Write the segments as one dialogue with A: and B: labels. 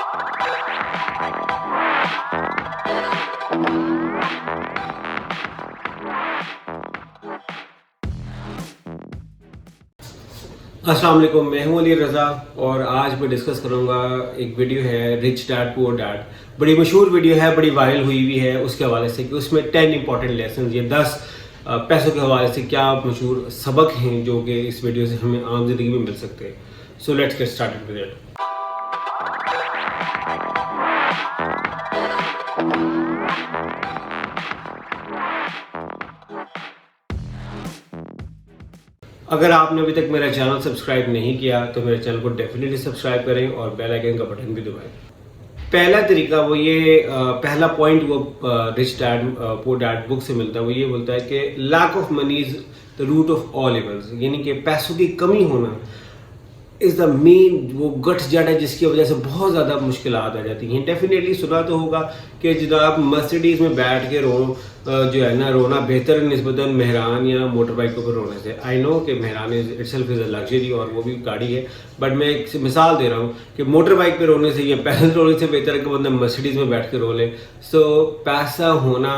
A: अस्सलाम वालेकुम, मैं हूं अली रज़ा और आज मैं डिस्कस करूंगा एक वीडियो है रिच डैड पुअर डैड। बड़ी मशहूर वीडियो है, बड़ी वायरल हुई हुई है उसके हवाले से कि उसमें 10 इंपॉर्टेंट लेसन, ये 10 पैसों के हवाले से क्या मशहूर सबक हैं जो कि इस वीडियो से हमें आम जिंदगी में मिल सकते हैं। So let's get started with it. अगर आपने अभी तक मेरा चैनल सब्सक्राइब नहीं किया तो मेरे चैनल को डेफिनेटली सब्सक्राइब करें और बेल आइकन का बटन भी दबाएं। पहला तरीका वो ये पहला पॉइंट वो rich dad poor dad book से मिलता है। वो ये बोलता है कि lack of money is the root of all evils, यानी कि पैसों की कमी होना इज़ द मेन वो गठ जड़ है जिसकी वजह से बहुत ज़्यादा मुश्किलात आ जाती हैं। डेफिनेटली सुना तो होगा कि जनाब मर्सिडीज़ में बैठ के जो है ना रोना बेहतर है निस्बतन मेहरान या मोटर बाइक के ऊपर रोने से। आई नो कि Mehran itself is a luxury और वो भी गाड़ी है, बट मैं एक मिसाल दे रहा हूँ कि मोटर बाइक पे रोने से या पैदल रोने से बेहतर है कि बंदा मर्सिडीज़ में बैठ के रो ले। सो पैसा होना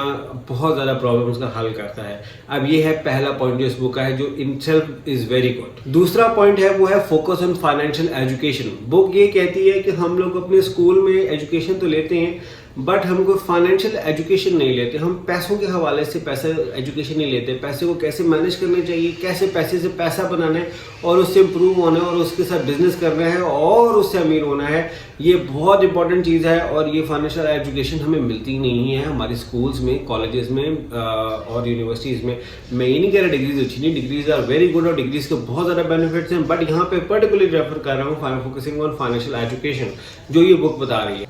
A: बहुत ज़्यादा प्रॉब्लम्स का हल करता है। अब ये है पहला पॉइंट जो इस बुक का है, जो in self is very good. दूसरा पॉइंट है वो है focus on financial education. Book ये कहती है कि हम लोग अपने स्कूल में एजुकेशन तो लेते हैं बट हम कोई फाइनेंशियल एजुकेशन नहीं लेते। हम पैसों के हवाले से पैसा एजुकेशन नहीं लेते। पैसे को कैसे मैनेज करना चाहिए, कैसे पैसे से पैसा बनाना है और उससे इम्प्रूव होना है और उसके साथ बिजनेस करना है और उससे अमीर होना है, ये बहुत इंपॉर्टेंट चीज़ है। और ये फाइनेंशियल एजुकेशन हमें मिलती नहीं है हमारे स्कूल्स में, कॉलेजेस में और यूनिवर्सिटीज़ में। मैं ये नहीं कह रहा डिग्रीज अच्छी नहीं, डिग्रीज आर वेरी गुड और डिग्रीज के बहुत ज़्यादा बेनिफिट्स हैं, बट यहाँ पे पर्टिकुलरली रेफर कर रहा हूँ फोकसिंग ऑन फाइनेंशियल एजुकेशन जो ये बुक बता रही है।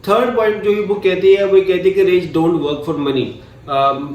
A: थर्ड पॉइंट जो ये बुक कहती है वो कहती है कि rich don't work for money.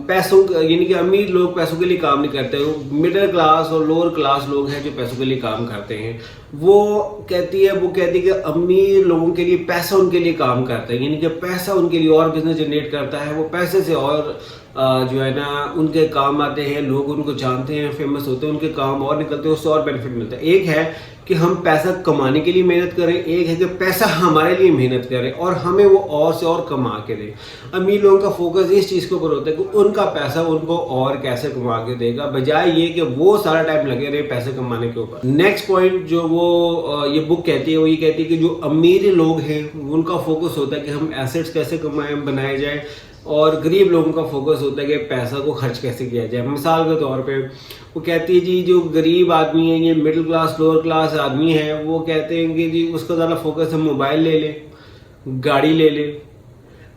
A: पैसों यानी कि अमीर लोग पैसों के लिए काम नहीं करते। मिडिल क्लास और लोअर क्लास लोग हैं जो पैसों के लिए काम करते हैं। वो कहती है कि अमीर लोगों के लिए पैसा उनके लिए काम करता है, यानी कि पैसा उनके लिए और बिजनेस जनरेट करता है। वो पैसे से और जो है ना उनके काम आते हैं, लोग उनको जानते हैं, फेमस होते हैं, उनके काम और निकलते हैं, उससे और बेनिफिट मिलता है। एक है कि हम पैसा कमाने के लिए मेहनत करें, एक है कि पैसा हमारे लिए मेहनत करें और हमें वो और से और कमा के दे। अमीर लोगों का फोकस इस चीज़ के ऊपर होता है कि उनका पैसा उनको और कैसे कमा के देगा, बजाय ये कि वो सारा टाइम लगे रहे पैसे कमाने के ऊपर। नेक्स्ट पॉइंट जो वो ये बुक कहती है वो ये कहती है कि जो अमीर लोग हैं उनका फोकस होता है कि हम एसेट्स कैसे बनाए जाए और गरीब लोगों का फोकस होता है कि पैसा को खर्च कैसे किया जाए। मिसाल के तौर पे वो कहती है जी जो गरीब आदमी है, ये मिडिल क्लास लोअर क्लास आदमी है, वो कहते हैं कि जी उसका ज़्यादा फोकस है मोबाइल ले ले, गाड़ी ले ले,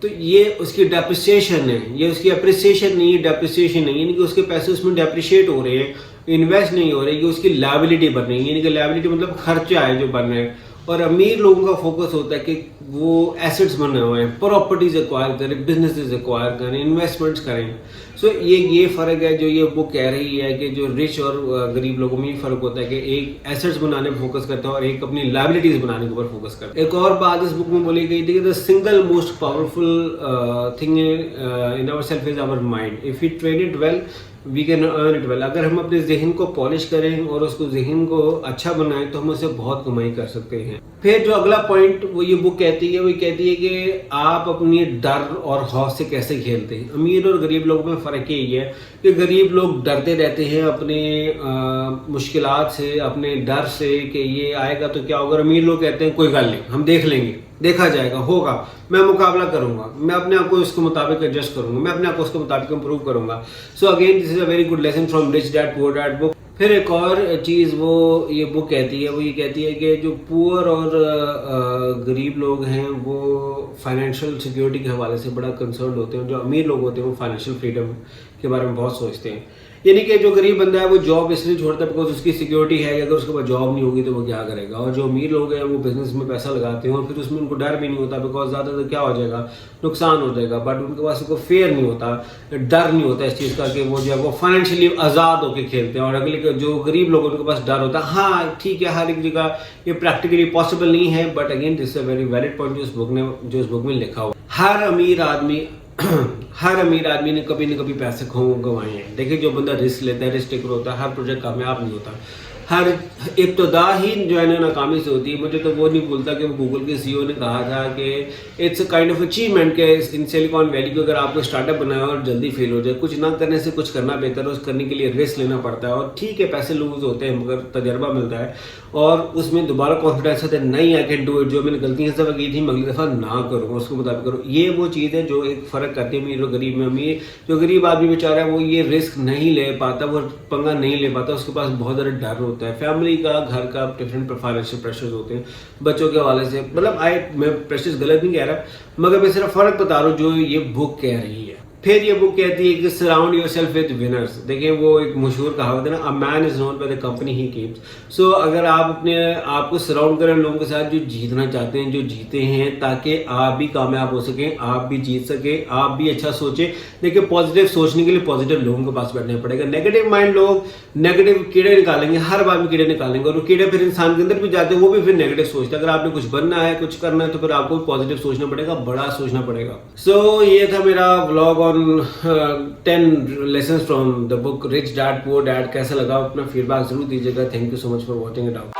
A: तो ये उसकी डेप्रिसिएशन है, ये उसकी अप्रिसिएशन नहीं है, डेप्रिसिएशन है, यानी कि उसके पैसे उसमें डेप्रिशिएट हो रहे हैं, इन्वेस्ट नहीं हो रहे, ये उसकी लायबिलिटी बन रही है, यानी कि लायबिलिटी मतलब खर्चा है जो बन रहे हैं। और अमीर लोगों का फोकस होता है कि वो एसेट्स बने हुए हैं, प्रॉपर्टीज एक्वायर करें, बिजनेसेस एक्वायर करें, इन्वेस्टमेंट्स करें। सो ये फ़र्क है जो ये बुक कह रही है कि जो रिच और गरीब लोगों में ये फ़र्क होता है कि एक एसेट्स बनाने पर फोकस करता है और एक अपनी लायबिलिटीज बनाने के ऊपर फोकस करता है। एक और बात इस बुक में बोली गई थी कि the single most powerful thing in our self is our mind. If you train it well we can earn it well. अगर हम अपने जहन को पॉलिश करें और उसको जहन को अच्छा बनाएं तो हम उससे बहुत कमाई कर सकते हैं। फिर जो अगला पॉइंट वो ये बुक कहती है वो कहती है कि आप अपनी डर और खौफ से कैसे खेलते हैं। अमीर और गरीब लोगों में फ़र्क यही है कि गरीब लोग डरते रहते हैं अपने मुश्किलात से, अपने डर से कि ये आएगा तो क्या होगा। अमीर लोग कहते हैं कोई गल नहीं, हम देख लेंगे, देखा जाएगा, होगा, मैं मुकाबला करूंगा, मैं अपने आप को उसके मुताबिक एडजस्ट करूंगा, मैं अपने आप को उसके मुताबिक इंप्रूव करूंगा। So again this is a very good lesson from rich dad poor dad book. फिर एक और चीज़ वो ये बुक कहती है वो ये कहती है कि जो पुअर और गरीब लोग हैं वो फाइनेंशियल सिक्योरिटी के हवाले से बड़ा कंसर्न होते हैं। जो अमीर लोग होते हैं वो फाइनेंशियल फ्रीडम के बारे में बहुत सोचते हैं। यानी कि जो गरीब बंदा है वो जॉब इसलिए छोड़ता है बिकॉज उसकी सिक्योरिटी है कि अगर उसके पास जॉब नहीं होगी तो वो क्या करेगा। और जो अमीर लोग हैं वो बिजनेस में पैसा लगाते हैं और फिर उसमें उनको डर भी नहीं होता बिकॉज ज़्यादातर क्या हो जाएगा, नुकसान हो जाएगा, बट उनके पास उनको फेयर नहीं होता, डर नहीं होता इस चीज़ का कि वो जो है वो फाइनेंशियली आज़ाद होकर खेलते हैं। और अगले जो गरीब लोग उनके पास डर होता है। हाँ ठीक है, हर एक जगह ये प्रैक्टिकली पॉसिबल नहीं है, but again this is a very valid point जो इस बुक में लिखा हुआ। हर अमीर आदमी ने कभी न कभी पैसे गंवाए हैं। देखिए जो बंदा रिस्क लेता है, रिस्क टेकर होता है, हर प्रोजेक्ट कामयाब नहीं होता। हर इब्तदा ही जो है ना नाकामी से होती है। मुझे तो वो नहीं भूलता कि वो गूगल के सीईओ ने कहा था कि it's a kind of achievement के इन सिलिकॉन वैली को अगर आपको स्टार्टअप बनाया और जल्दी फेल हो जाए, कुछ ना करने से कुछ करना बेहतर है। उस करने के लिए रिस्क लेना पड़ता है और ठीक है पैसे लूज होते हैं मगर तजर्बा मिलता है और उसमें दोबारा कॉन्फिडेंस आता है, नहीं आई कैन डू इट। जो मैंने गलतियां सब की थी मैं अगली दफ़ा ना करूँ, उसको मुताबिक करूँ। ये वो चीज़ है जो एक फ़र्क करती है अमीर और गरीब में। अमीर जो गरीब आदमी बेचारा है वो ये रिस्क नहीं ले पाता, वो पंगा नहीं ले पाता, उसके पास बहुत ज़्यादा डर होता है, फैमिली का, घर का, डिफरेंट फाइनेंशियल प्रेशर्स होते हैं बच्चों के हवाले से। मतलब मैं प्रेशर्स गलत नहीं कह रहा मगर मैं सिर्फ फ़र्क बता रहा हूँ जो ये बुक कह रही है। फिर ये बुक कहती है कि सराउंड योरसेल्फ विद विनर्स। देखिए वो एक मशहूर कहावत है ना, a man is known by the company he keeps. So अगर आप अपने आप को सराउंड करें लोगों के साथ जो जीतना चाहते हैं, जो जीते हैं, ताकि आप भी कामयाब हो सकें, आप भी जीत सकें, आप भी अच्छा सोचें। देखिए पॉजिटिव सोचने के लिए पॉजिटिव लोगों के पास बैठना पड़ेगा। नेगेटिव माइंड लोग नेगेटिव कीड़े निकालेंगे, हर बार में कीड़े निकालेंगे और वो कीड़े फिर इंसान के अंदर भी जाते हैं, वो भी फिर नेगेटिव सोचते हैं। अगर आपने कुछ बनना है, कुछ करना है तो फिर आपको पॉजिटिव सोचना पड़ेगा, बड़ा सोचना पड़ेगा। सो ये था मेरा vlog on 10 lessons from the book Rich Dad Poor Dad। कैसा लगा अपना फीडबैक जरूर दीजिएगा। Thank you so much for watching it out.